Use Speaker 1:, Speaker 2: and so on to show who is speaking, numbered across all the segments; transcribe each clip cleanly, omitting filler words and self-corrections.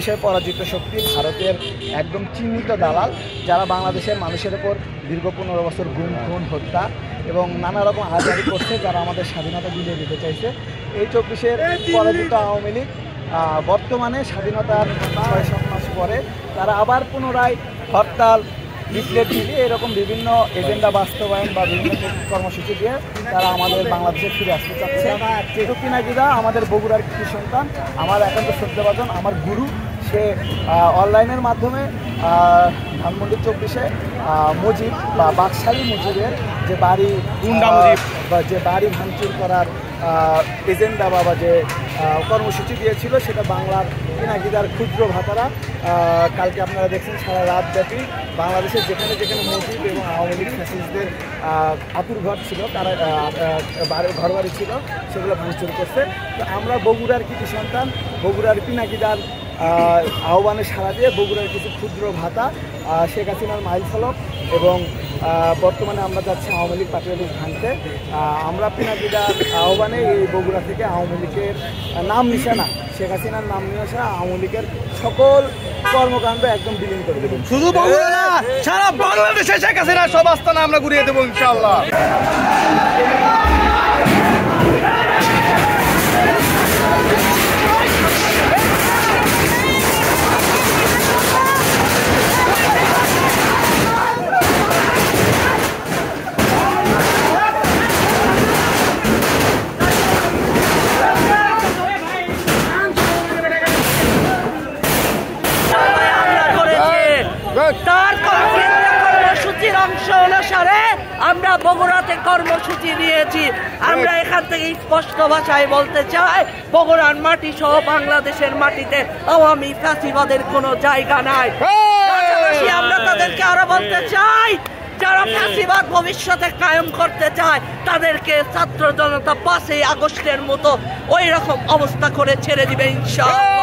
Speaker 1: চব্বিশের পরাজিত শক্তি ভারতের একদম চিহ্নিত দালাল, যারা বাংলাদেশের মানুষের উপর দীর্ঘ 15 বছর গুম খুন হত্যা এবং নানা রকম আজারি করছে, যারা আমাদের স্বাধীনতা বিলিয়ে দিতে চাইছে। এই 24-এর পরাজিত আওয়ামী লীগ বর্তমানে স্বাধীনতার 6-7 মাস পরে তারা আবার পুনরায় হরতাল, লিফলেট মিলিয়ে এরকম বিভিন্ন এজেন্ডা বাস্তবায়ন বা বিভিন্ন কর্মসূচি দিয়ে তারা আমাদের বাংলাদেশে ফিরে আসতে চাচ্ছে। যেহেতু পিনাকিদা আমাদের বগুড়ার কৃষি সন্তান, আমার একান্ত শ্রদ্ধাভাজন, আমার গুরু। সে অনলাইনের মাধ্যমে ধানমন্ডি 24-এ মুজিব বা বাকশালী মুজিবের যে বাড়ি বা যে বাড়ি ভাঙচুর করার এজেন্ডা বা যে কর্মসূচি দিয়েছিল, সেটা বাংলার পিনাকিদার ক্ষুদ্র ভাতারা কালকে আপনারা দেখছেন সারা রাত ব্যাপী বাংলাদেশের যেখানে যেখানে মুজিব এবং আওয়ামী লীগ ফ্যাসিস্টদের আতুরঘর ছিল, তারা ঘরবাড়ি ছিল, সেগুলো ভাঙচুর করছে। তো আমরা বগুড়ার কৃতি সন্তান, বগুড়ার পিনাকিদার আহ্বানে সাড়া দিয়ে বগুড়ার কিছু ক্ষুদ্র ভাতা, শেখ হাসিনার মাইল ফলক এবং বর্তমানে আমরা যাচ্ছি আওয়ামী লীগ পার্টি ভাঙতে। আমরা পিনাকিদার আহ্বানে এই বগুড়া থেকে আওয়ামী লীগের নাম নিশানা, শেখ হাসিনার নাম নিশানা, আওয়ামী লীগের সকল কর্মকাণ্ড একদম বিলীন করে দেবেন।
Speaker 2: শুধু বগুড়া না, সারা বাংলাদেশে শেখ হাসিনার সব আস্তানা আমরা ঘুরিয়ে দেবো ইনশাআল্লাহ।
Speaker 3: তার কর্মসূচির অংশ অনুসারে আমরা বগুড়াতে কর্মসূচি নিয়েছি। আমরা এখান থেকে স্পষ্ট ভাষায় বলতে চাই, বগুড়ার মাটি সহ বাংলাদেশের মাটিতে আওয়ামী ফ্যাসিবাদের কোনো জায়গা নাই। আমরা তাদেরকে আরো বলতে চাই, যারা ফ্যাসিবাদ ভবিষ্যতে কায়েম করতে চায় তাদেরকে ছাত্র জনতা 5ই আগস্টের মতো ওই রকম অবস্থা করে ছেড়ে দিবে ইনশাআল্লাহ।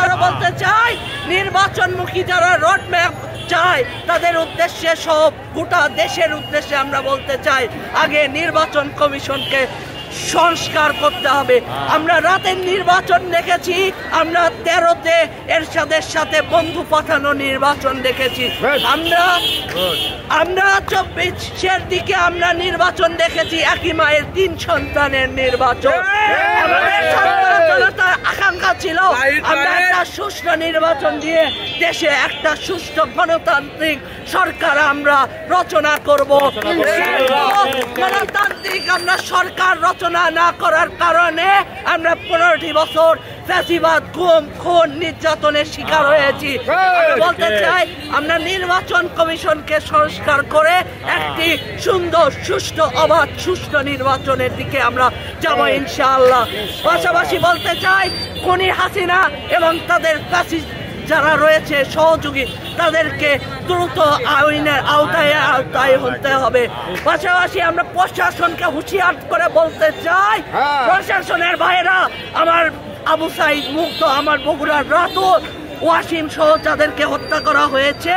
Speaker 3: আরো বলতে চাই, নির্বাচনমুখী যারা রোডম্যাপ চায় তাদের উদ্দেশ্যে, সব গোটা দেশের উদ্দেশ্যে আমরা বলতে চাই, আগে নির্বাচন কমিশনকে সংস্কার করতে হবে। আমরা রাতের নির্বাচন দেখেছি, আমরা 13-তে এরশাদের সাথে বন্ধু পাঠানো নির্বাচন দেখেছি, আমরা 24-এর দিকে আমরা নির্বাচন দেখেছি, একই মায়ের 3 সন্তানের নির্বাচন। আমাদের জনতার আকাঙ্ক্ষা ছিল আমরা একটা সুষ্ঠু নির্বাচন দিয়ে দেশে একটা সুষ্ঠু গণতান্ত্রিক সরকার আমরা রচনা করব। গণতান্ত্রিক আমরা সরকার রচনা না করার কারণে আমরা 15টি বছর ফ্যাসিবাদ, গুম, খুন, নির্যাতনের শিকার হয়েছি। বলতে চাই, আমরা নির্বাচন কমিশনকে সংস্কার করে একটি সুন্দর, সুষ্ঠু, অবাধ, সুষ্ঠু নির্বাচনের দিকে আমরা যাব ইনশাআল্লাহ। পাশাপাশি বলতে চাই, খুনি হাসিনা এবং তাদের ফ্যাসিস্ট যারা রয়েছে সহযোগী, তাদেরকে দ্রুত আইনের আওতায় হতে হবে। পাশাপাশি আমরা প্রশাসনকে হুঁশিয়ার করে বলতে চাই, প্রশাসনের ভাইয়েরা, আমার আবু সাইদ মুক্ত, আমার বগুড়ার রাতুল, ওয়াসিম সহ যাদেরকে হত্যা করা হয়েছে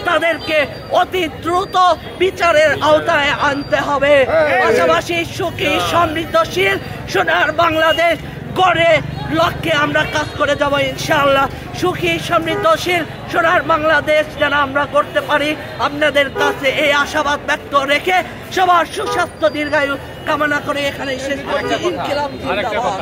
Speaker 3: তাদেরকে অতি দ্রুত বিচারের আওতায় আনতে হবে। পাশাপাশি সুখী, সমৃদ্ধশীল সোনার বাংলাদেশ গড়ে লক্ষ্যে আমরা কাজ করে যাব ইনশাআল্লাহ। সুখী, সমৃদ্ধশীল সোনার বাংলাদেশ যেন আমরা করতে পারি, আপনাদের কাছে এই আশাবাদ ব্যক্ত রেখে সবার সুস্বাস্থ্য দীর্ঘায়ু কামনা করে এখানে শেষ করছি। ইনকিলাব জিন্দাবাদ।